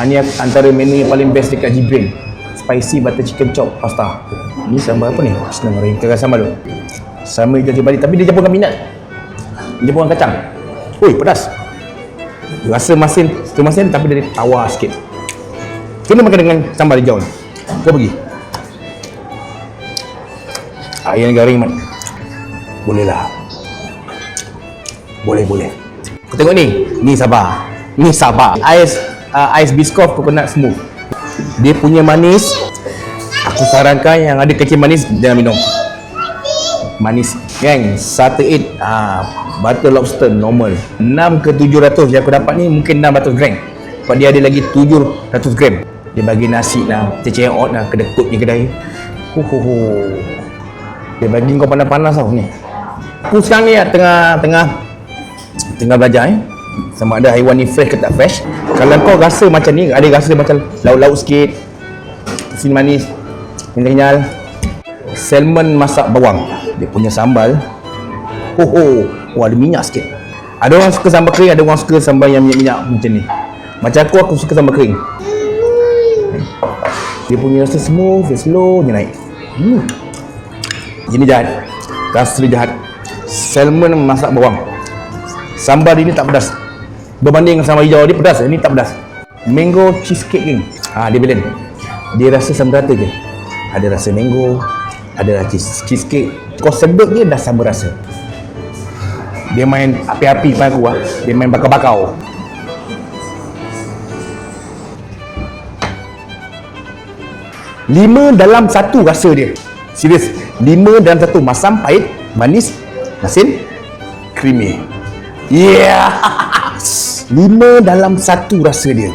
Ni antara menu yang paling best dekat Jibrin. Spicy butter chicken chop pasta. Ni sambal apa ni? Bismillahirrahmanirrahim. Kita sambal dulu. Sama ikan cili padi, tapi dia campur dengan minyak. Dia campur dengan kacang. Oi, pedas. Dia rasa masin, tapi dia tawar sikit. Kena makan dengan sambal hijau ni. Kau pergi. Air garing mat. Boleh lah. Boleh. Kau tengok ni. Ni sabar. Ais Biscoff coconut smooth. Dia punya manis. Aku sarankan yang ada kecil manis jangan minum. Manis. Gang, sate eat. Butter lobster normal. 6 ke 700 yang aku dapat ni mungkin 600 gram. Sebab dia ada lagi 700 gram. Dia bagi nasi lah, ceceh out lah, kedekut ni kedai. Dia bagi kau panas-panas tau ni. Aku sekarang ni tengah belajar sama ada haiwan ni fresh ke tak fresh. Kalau kau rasa macam ni, ada rasa macam lauk-lauk sikit, asin manis, kenyal. Salmon masak bawang. Dia punya sambal. Ada minyak sikit. Ada orang suka sambal kering, ada orang suka sambal yang minyak-minyak macam ni. Macam aku suka sambal kering. Dia punya rasa smooth, dia slow je naik. Ini jahat. Rasa jahat. Salmon masak bawang. Sambal dia ni tak pedas. Berbanding dengan sambal hijau dia pedas, ini tak pedas. Mango cheesecake ni. Dia blend. Dia rasa sama rata je. Ada rasa mango, ada rasa cheesecake. Kau sedut je dah sama rasa. Dia main api-api pada aku Dia main bakar-bakar. Lima dalam satu rasa dia. Serius. 5 dalam 1. Masam, pahit, manis, masin, creamy. 5 dalam 1 rasa dia.